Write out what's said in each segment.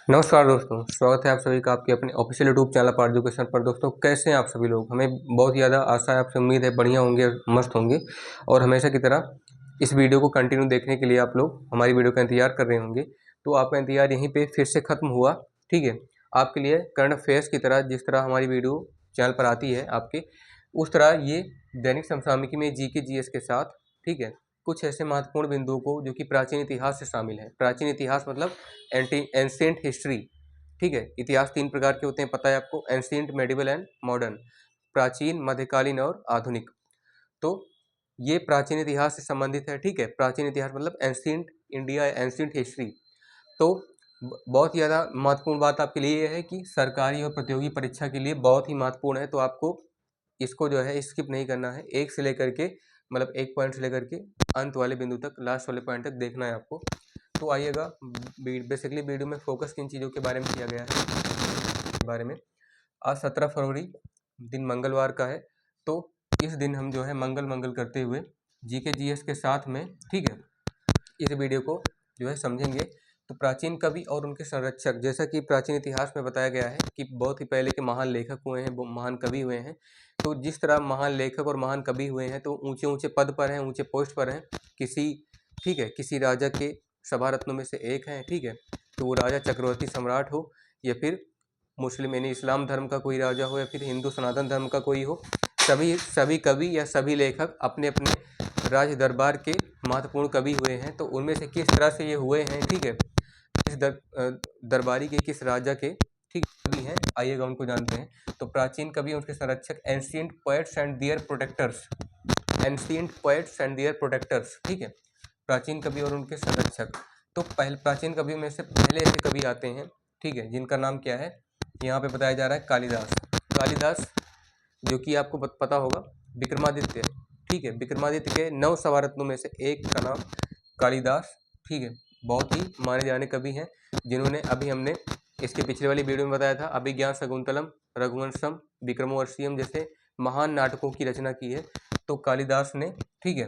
नमस्कार दोस्तों, स्वागत है आप सभी का आपके अपने official YouTube channel part education पर। दोस्तों कैसे हैं आप सभी लोग? हमें बहुत ही ज़्यादा आशा है, आपसे उम्मीद है बढ़िया होंगे, मस्त होंगे। और हमेशा की तरह इस वीडियो को कंटिन्यू देखने के लिए आप लोग हमारी वीडियो का इंतजार कर रहे होंगे। तो आपका इंतजार यहीं पे फिर से ख़त्म हुआ। ठीक है, आपके लिए करंट अफेयर्स की तरह जिस तरह हमारी वीडियो चैनल पर आती है आपके, उस तरह ये दैनिक समसामयिकी में जीके जीएस के साथ, ठीक है, कुछ ऐसे महत्वपूर्ण बिंदुओं को जो कि प्राचीन इतिहास से शामिल है। प्राचीन इतिहास मतलब एंशिएंट हिस्ट्री। ठीक है, इतिहास 3 प्रकार के होते हैं, पता है आपको, एंशिएंट, मेडिवल एंड मॉडर्न। प्राचीन, मध्यकालीन और आधुनिक। तो ये प्राचीन इतिहास से संबंधित है। ठीक है, प्राचीन इतिहास मतलब एंशिएंट इंडिया, एंशिएंट हिस्ट्री। तो बहुत ही ज़्यादा महत्वपूर्ण बात आपके लिए ये है कि सरकारी और प्रतियोगी परीक्षा के लिए बहुत ही महत्वपूर्ण है। तो आपको इसको जो है स्किप नहीं करना है। एक से लेकर के मतलब एक पॉइंट से लेकर के अंत वाले बिंदु तक, लास्ट वाले पॉइंट तक देखना है आपको। तो आइएगा, बेसिकली वीडियो में फोकस किन चीज़ों के बारे में किया गया है बारे में। आज 17 फरवरी दिन मंगलवार का है। तो इस दिन हम जो है मंगल करते हुए जीके जीएस के साथ में, ठीक है, इस वीडियो को जो है समझेंगे। तो प्राचीन कवि और उनके संरक्षक, जैसा कि प्राचीन इतिहास में बताया गया है कि बहुत ही पहले के महान लेखक हुए हैं, महान कवि हुए हैं। तो जिस तरह महान लेखक और महान कवि हुए हैं तो ऊंचे ऊंचे पद पर हैं, ऊंचे पोस्ट पर हैं किसी, ठीक है, किसी राजा के सभा रत्नों में से एक हैं। ठीक है, तो वो राजा चक्रवर्ती सम्राट हो या फिर मुस्लिम यानी इस्लाम धर्म का कोई राजा हो या फिर हिंदू सनातन धर्म का कोई हो, सभी कवि या सभी लेखक अपने अपने राज दरबार के महत्वपूर्ण कवि हुए हैं। तो उनमें से किस तरह से ये हुए हैं, ठीक है, किस दरबारी के, किस राजा के, ठीक, कवि हैं, आइएगा उनको जानते हैं। तो प्राचीन कवि उनके संरक्षक, ancient poets and their protectors. Ancient poets and their protectors, ठीक है, प्राचीन कवि और उनके संरक्षक। तो पहले प्राचीन कवियों में से पहले ऐसे कवि आते हैं, ठीक है, जिनका नाम क्या है, यहाँ पे बताया जा रहा है कालिदास। कालिदास जो कि आपको पता होगा विक्रमादित्य, ठीक है, विक्रमादित्य के 9 सवारत्नों में से एक का नाम कालिदास। ठीक है, बहुत ही माने जाने कवि हैं, जिन्होंने अभी हमने इसके पिछले वाली वीडियो में बताया था, अभिज्ञान शाकुंतलम, रघुवंशम, विक्रमोर्वशीयम जैसे महान नाटकों की रचना की है तो कालिदास ने। ठीक है,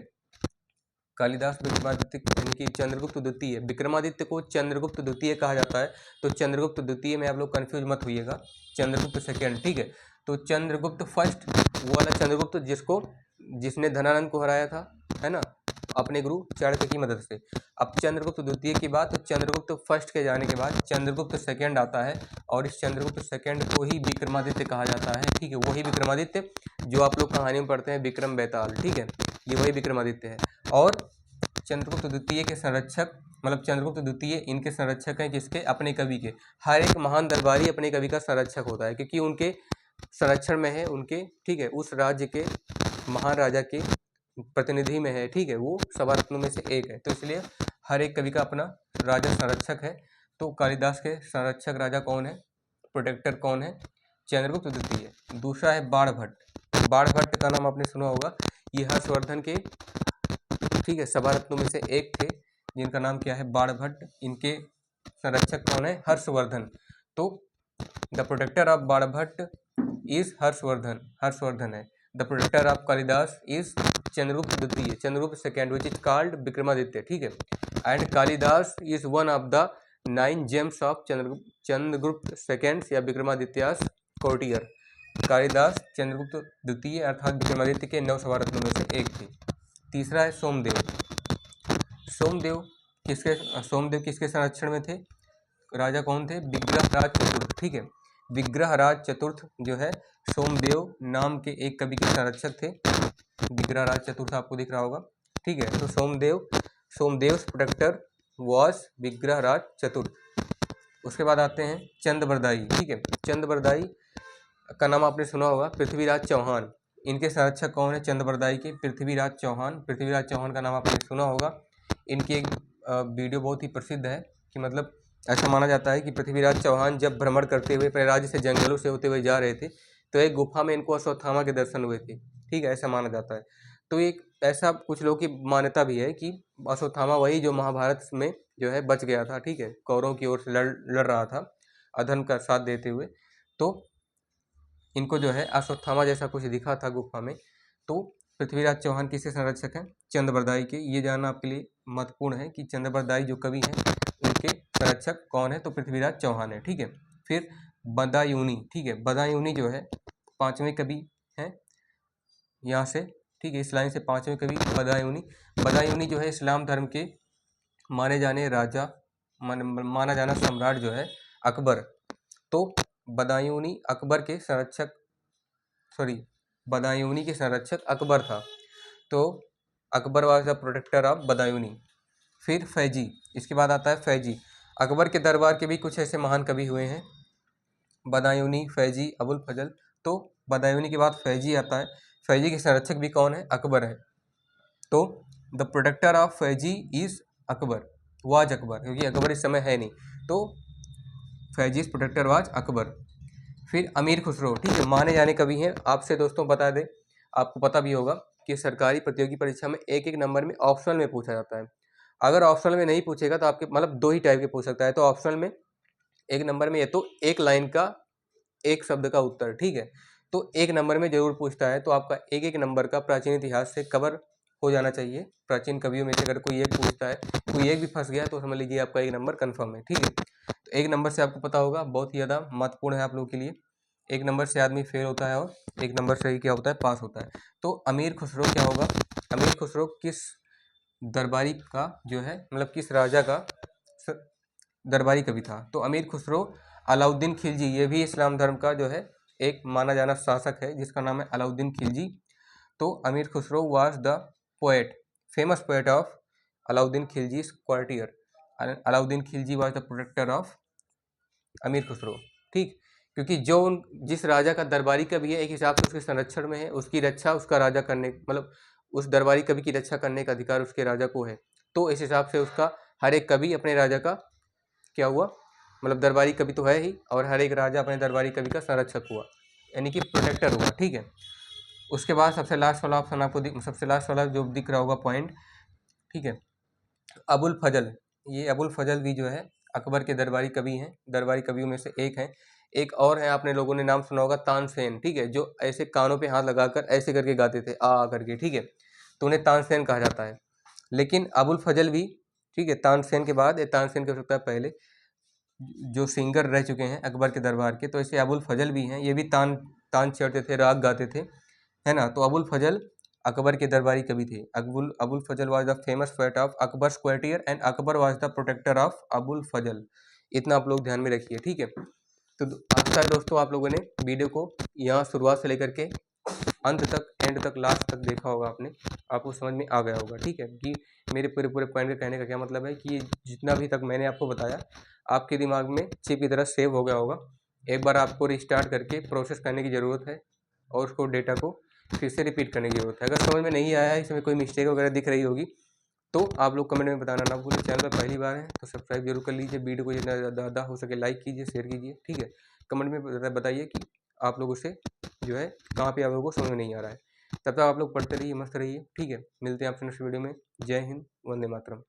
कालिदास विक्रमादित्य यानी कि चंद्रगुप्त द्वितीय, विक्रमादित्य को चंद्रगुप्त द्वितीय कहा जाता है। तो चंद्रगुप्त द्वितीय में आप लोग कंफ्यूज मत होइएगा, चंद्रगुप्त सेकेंड। ठीक है, तो चंद्रगुप्त फर्स्ट वो वाला चंद्रगुप्त जिसने धनानंद को हराया था, है ना, अपने गुरु चाणक्य की मदद से। अब चंद्रगुप्त द्वितीय की बात, तो चंद्रगुप्त फर्स्ट के जाने के बाद चंद्रगुप्त सेकेंड आता है और इस चंद्रगुप्त सेकेंड को ही विक्रमादित्य कहा जाता है। ठीक है, वही विक्रमादित्य जो आप लोग कहानी में पढ़ते हैं, विक्रम बेताल। ठीक है, ये वही विक्रमादित्य है। और चंद्रगुप्त द्वितीय के संरक्षक मतलब चंद्रगुप्त द्वितीय इनके संरक्षक हैं, किसके? अपने कवि के। हर एक महान दरबारी अपने कवि का संरक्षक होता है, क्योंकि उनके संरक्षण में है उनके, ठीक है, उस राज्य के महान राजा के प्रतिनिधि में है। ठीक है, वो सवा रत्नों में से एक है, तो इसलिए हर एक कवि का अपना राजा संरक्षक है। तो कालिदास के संरक्षक राजा कौन है, प्रोटेक्टर कौन है? चंद्रगुप्त द्वितीय। दूसरा है बाणभट्ट। बाणभट्ट का नाम आपने सुना होगा, ये हर्षवर्धन के, ठीक है, सभा रत्नों में से एक थे, जिनका नाम क्या है, बाणभट्ट। इनके संरक्षक कौन है? हर्षवर्धन। तो the protector of Banabhatta is Harshvardhan, Harshvardhan है। The protector of Kalidas is Chandragupta द्वितीय, Chandragupta second, which is called Vikramaditya. ठीक है, and Kalidas is one of the 9 gems of Chandragupta second या विक्रमादित्यास कोर्टियर। कालिदास चंद्रगुप्त द्वितीय अर्थात विक्रमादित्य के 9 सवा रत्नों में से एक थे। तीसरा है सोमदेव। सोमदेव किसके संरक्षण में थे? राजा कौन थे? विग्रहराज चतुर्थ। ठीक है, विग्रहराज चतुर्थ जो है सोमदेव नाम के एक कवि के संरक्षक थे। विग्रहराज चतुर्थ आपको दिख रहा होगा। ठीक है, तो सोमदेव प्रोटेक्टर वॉज विग्रहराज चतुर्थ। उसके बाद आते हैं चंद्रबरदाई। ठीक है, चंद्रबरदाई का नाम आपने सुना होगा, पृथ्वीराज चौहान। इनके संरक्षक कौन है चंद्रबरदाई के? पृथ्वीराज चौहान। पृथ्वीराज चौहान का नाम आपने सुना होगा। इनकी एक वीडियो बहुत ही प्रसिद्ध है कि मतलब ऐसा माना जाता है कि पृथ्वीराज चौहान जब भ्रमण करते हुए अपने राज्य से जंगलों से होते हुए जा रहे थे तो एक गुफा में इनको अश्वत्थामा के दर्शन हुए थे। ठीक है, ऐसा माना जाता है। तो एक ऐसा कुछ लोगों की मान्यता भी है कि अश्वत्थामा वही जो महाभारत में जो है बच गया था। ठीक है, कौरवों की ओर से लड़ रहा था अधर्म का साथ देते हुए। तो इनको जो है अश्वत्थामा जैसा कुछ दिखा था गुफा में। तो पृथ्वीराज चौहान किसके संरक्षक हैं? चंद्रबरदाई के। ये जानना आपके लिए महत्वपूर्ण है कि चंद्रबरदाई जो कवि हैं उनके संरक्षक कौन है, तो पृथ्वीराज चौहान है। ठीक है, फिर बदायूनी, ठीक है, बदायूनी जो है 5वें कवि हैं यहाँ से, ठीक है, इस लाइन से 5वें कवि बदायूनी। बदायूनी जो है इस्लाम धर्म के माने जाने राजा, माना जाना सम्राट जो है अकबर। तो बदायूनी अकबर के संरक्षक, बदायूनी के संरक्षक अकबर था। तो Akbar was the protector of Badayuni. फिर फैजी, इसके बाद आता है फैजी। अकबर के दरबार के भी कुछ ऐसे महान कवि हुए हैं, बदायूनी, फैजी, अबुल फजल। तो बदायूनी के बाद फैजी आता है। फैजी के संरक्षक भी कौन है, अकबर है। तो the protector of Faizi is Akbar, was Akbar, क्योंकि अकबर इस समय है नहीं, तो फैजी प्रोटेक्टर वाज अकबर। फिर अमीर खुसरो, ठीक है, माने जाने कवि हैं। आपसे दोस्तों बता दें, आपको पता भी होगा कि सरकारी प्रतियोगी परीक्षा में एक एक नंबर में ऑप्शनल में पूछा जाता है। अगर ऑप्शनल में नहीं पूछेगा तो आपके मतलब 2 ही टाइप के पूछ सकता है। तो ऑप्शनल में एक नंबर में ये तो एक लाइन का एक शब्द का उत्तर, ठीक है, तो एक नंबर में जरूर पूछता है। तो आपका एक एक नंबर का प्राचीन इतिहास से कवर हो जाना चाहिए। प्राचीन कवियों में से अगर कोई एक पूछता है, कोई एक भी फंस गया तो समझ लीजिए आपका एक नंबर कन्फर्म है। ठीक है, तो एक नंबर से आपको पता होगा, बहुत ही ज़्यादा महत्वपूर्ण है आप लोगों के लिए। एक नंबर से आदमी फेल होता है और एक नंबर से ही क्या होता है, पास होता है। तो अमीर खुसरो क्या होगा, अमीर खुसरो किस दरबारी का जो है, मतलब किस राजा का दरबारी कवि था। तो अमीर खुसरो अलाउद्दीन खिलजी, ये भी इस्लाम धर्म का जो है एक माना जाना शासक है जिसका नाम है अलाउद्दीन खिलजी। तो Amir Khusro was the poet, famous poet of Alauddin Khilji courtier. Alauddin Khilji was the protector of Amir Khusro. ठीक, क्योंकि जो जिस राजा का दरबारी कवि है, एक हिसाब से उसके संरक्षण में है, उसकी रक्षा उसका राजा करने, मतलब उस दरबारी कवि की रक्षा करने का अधिकार उसके राजा को है। तो इस हिसाब से उसका हर एक कवि अपने राजा का क्या हुआ, मतलब दरबारी कवि तो है ही, और हर एक राजा अपने दरबारी कवि का संरक्षक हुआ, यानी कि प्रोटेक्टर हुआ। ठीक है, उसके बाद सबसे लास्ट वाला ऑप्शन आपको सबसे लास्ट वाला जो दिख रहा होगा पॉइंट, ठीक है, अबुल फजल। ये अबुल फजल भी जो है अकबर के दरबारी कवि हैं, दरबारी कवियों में से एक हैं। एक और है, आपने लोगों ने नाम सुना होगा, तानसेन, ठीक है, जो ऐसे कानों पे हाथ लगाकर ऐसे करके गाते थे आ करके, ठीक है, तो उन्हें तानसेन कहा जाता है। लेकिन अबुल फजल भी, ठीक है, तानसेन के बाद, तानसेन के हो सकता है पहले जो सिंगर रह चुके हैं अकबर के दरबार के, तो ऐसे अबुल फजल भी हैं, ये भी तान तान छेड़ते थे, राग गाते थे, है ना। तो अबुल फजल अकबर के दरबारी कवि थे। Abul Fazal was the famous poet of Akbar square and Akbar was the protector of Abul Fazal. इतना आप लोग ध्यान में रखिए। ठीक है, तो अच्छा दोस्तों, आप लोगों ने वीडियो को यहाँ शुरुआत से लेकर के अंत तक, एंड तक, लास्ट तक देखा होगा आपने, आपको समझ में आ गया होगा। ठीक है, कि मेरे पूरे पूरे पॉइंट का कहने का क्या मतलब है कि जितना भी तक मैंने आपको बताया आपके दिमाग में चिप की तरह सेव हो गया होगा। एक बार आपको रिस्टार्ट करके प्रोसेस करने की ज़रूरत है और उसको डेटा को फिर से रिपीट करने की ज़रूरत है। अगर समझ में नहीं आया है, इसमें कोई मिस्टेक वगैरह दिख रही होगी तो आप लोग कमेंट में बताना ना भूलें। चैनल पर पहली बार है तो सब्सक्राइब जरूर कर लीजिए, वीडियो को जितना ज़्यादा हो सके लाइक कीजिए, शेयर कीजिए। ठीक है, कमेंट में बताइए कि आप लोगों से जो है कहाँ पे आप लोगों को समझ में नहीं आ रहा है। तब तक आप लोग पढ़ते रहिए, मस्त रहिए। ठीक है, मिलते हैं आपसे नेक्स्ट वीडियो में। जय हिंद, वंदे मातरम।